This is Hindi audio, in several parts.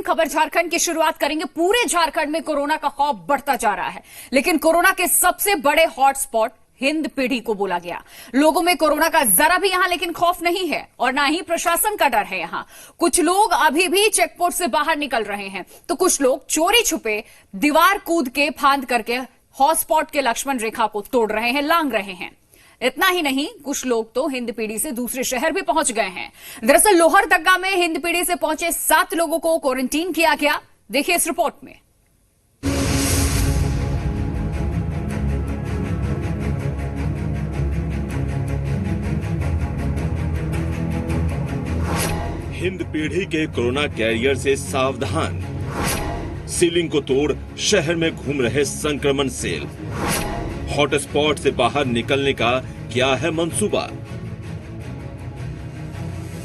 खबर झारखंड की शुरुआत करेंगे। पूरे झारखंड में कोरोना का खौफ बढ़ता जा रहा है, लेकिन कोरोना के सबसे बड़े हॉटस्पॉट हिंद पीढ़ी को बोला गया। लोगों में कोरोना का जरा भी यहां लेकिन खौफ नहीं है और ना ही प्रशासन का डर है। यहां कुछ लोग अभी भी चेकपोस्ट से बाहर निकल रहे हैं, तो कुछ लोग चोरी छुपे दीवार कूद के फांद करके हॉटस्पॉट के लक्ष्मण रेखा को तोड़ रहे हैं, लांग रहे हैं। इतना ही नहीं, कुछ लोग तो हिंद पीढ़ी से दूसरे शहर भी पहुंच गए हैं। दरअसल लोहरदगा में हिंद पीढ़ी से पहुंचे 7 लोगों को क्वारंटीन किया गया। देखिए इस रिपोर्ट में। हिंद पीढ़ी के कोरोना कैरियर से सावधान, सीलिंग को तोड़ शहर में घूम रहे संक्रमण सेल। हॉटस्पॉट से बाहर निकलने का क्या है मंसूबा?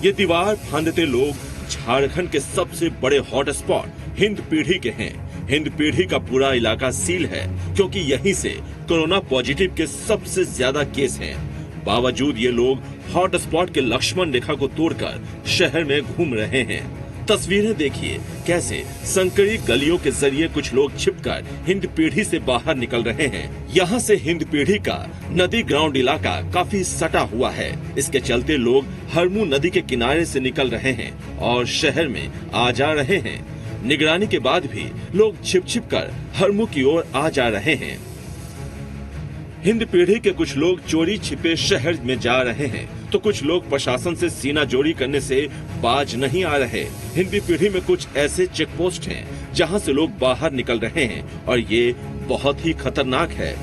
ये दीवार फांदते लोग झारखंड के सबसे बड़े हॉटस्पॉट हिंद पीढ़ी के हैं। हिंद पीढ़ी का पूरा इलाका सील है क्योंकि यहीं से कोरोना पॉजिटिव के सबसे ज्यादा केस हैं। बावजूद ये लोग हॉटस्पॉट के लक्ष्मण रेखा को तोड़कर शहर में घूम रहे हैं। तस्वीरें देखिए कैसे संकरी गलियों के जरिए कुछ लोग छिपकर हिंद पीढ़ी से बाहर निकल रहे हैं। यहाँ से हिंद पीढ़ी का नदी ग्राउंड इलाका काफी सटा हुआ है। इसके चलते लोग हरमू नदी के किनारे से निकल रहे हैं और शहर में आ जा रहे हैं। निगरानी के बाद भी लोग छिप छिप कर हरमू की ओर आ जा रहे हैं। हिंद पीढ़ी के कुछ लोग चोरी छिपे शहर में जा रहे हैं, तो कुछ लोग प्रशासन से सीना जोड़ी करने से बाज नहीं आ रहे। हिंदी पीढ़ी में कुछ ऐसे चेक पोस्ट हैं जहां से लोग बाहर निकल रहे हैं और ये बहुत ही खतरनाक है।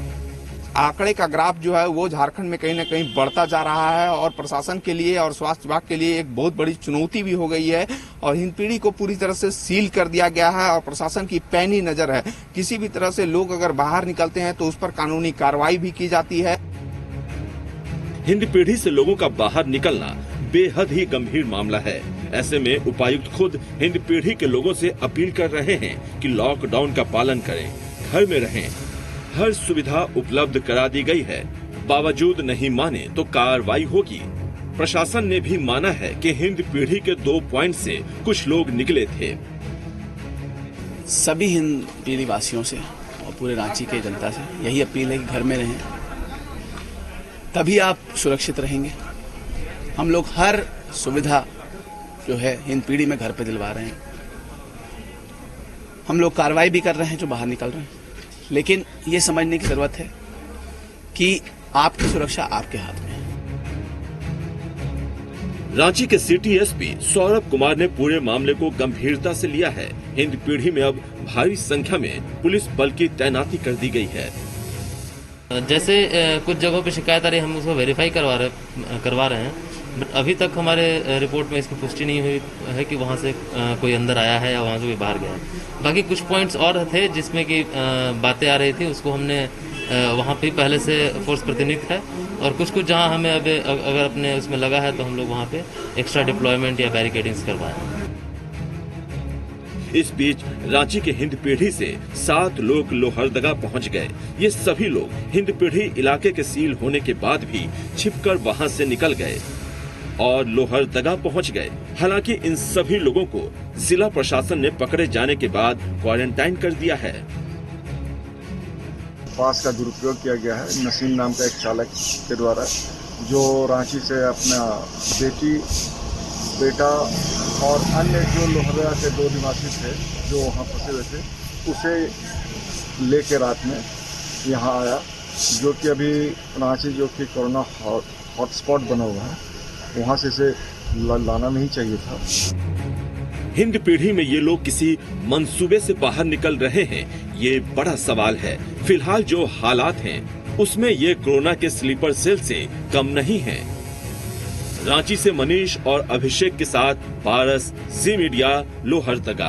आंकड़े का ग्राफ जो है वो झारखंड में कहीं न कहीं बढ़ता जा रहा है और प्रशासन के लिए और स्वास्थ्य विभाग के लिए एक बहुत बड़ी चुनौती भी हो गई है। और हिंद पीढ़ी को पूरी तरह से सील कर दिया गया है और प्रशासन की पैनी नजर है। किसी भी तरह से लोग अगर बाहर निकलते हैं तो उस पर कानूनी कार्रवाई भी की जाती है। हिंद पीढ़ी से लोगों का बाहर निकलना बेहद ही गंभीर मामला है। ऐसे में उपायुक्त खुद हिंद पीढ़ी के लोगों से अपील कर रहे हैं कि लॉकडाउन का पालन करें, घर में रहें। हर सुविधा उपलब्ध करा दी गई है, बावजूद नहीं माने तो कार्रवाई होगी। प्रशासन ने भी माना है कि हिंद पीढ़ी के 2 पॉइंट से कुछ लोग निकले थे। सभी हिंद पीढ़ी वासियों से और पूरे रांची के जनता से यही अपील है कि घर में रहें, तभी आप सुरक्षित रहेंगे। हम लोग हर सुविधा जो है हिंद पीढ़ी में घर पे दिलवा रहे हैं। हम लोग कार्रवाई भी कर रहे हैं जो बाहर निकल रहे हैं, लेकिन ये समझने की जरूरत है कि आपकी सुरक्षा आपके हाथ में है। रांची के सिटी एसपी सौरभ कुमार ने पूरे मामले को गंभीरता से लिया है। हिंद पीढ़ी में अब भारी संख्या में पुलिस बल की तैनाती कर दी गई है। जैसे कुछ जगहों पे शिकायत आ रही है, हम उसको वेरीफाई करवा रहे हैं, बट अभी तक हमारे रिपोर्ट में इसकी पुष्टि नहीं हुई है कि वहाँ से कोई अंदर आया है या वहाँ से कोई बाहर गया है। बाकी कुछ पॉइंट्स और थे जिसमें कि बातें आ रही थी, उसको हमने वहाँ पे पहले से फोर्स प्रतिनिधित्व है और कुछ जहाँ हमें अगर अपने उसमें लगा है तो हम लोग वहाँ पे एक्स्ट्रा डिप्लॉयमेंट या बैरिकेडिंग्स करवाएं। इस बीच रांची के हिंद पीढ़ी से 7 लोग लोहरदगा पहुंच गए। ये सभी लोग हिंद पीढ़ी इलाके के सील होने के बाद भी छिपकर वहां से निकल गए और लोहरदगा पहुंच गए। हालांकि इन सभी लोगों को जिला प्रशासन ने पकड़े जाने के बाद क्वारंटाइन कर दिया है। पास का दुरुपयोग किया गया है नसीम नाम का एक चालक के द्वारा, जो रांची से अपना बेटा और अन्य जो लोहरदगा के 2 निवासी थे जो वहाँ फंसे हुए थे, उसे लेके रात में यहाँ आया, जो कि अभी रांची जो कि कोरोना हॉटस्पॉट बना हुआ है, वहाँ से इसे लाना नहीं चाहिए था। हिंद पीढ़ी में ये लोग किसी मंसूबे से बाहर निकल रहे हैं, ये बड़ा सवाल है। फिलहाल जो हालात हैं उसमें ये कोरोना के स्लीपर सेल से कम नहीं है। रांची से मनीष और अभिषेक के साथ पारस, जी मीडिया, लोहरदगा।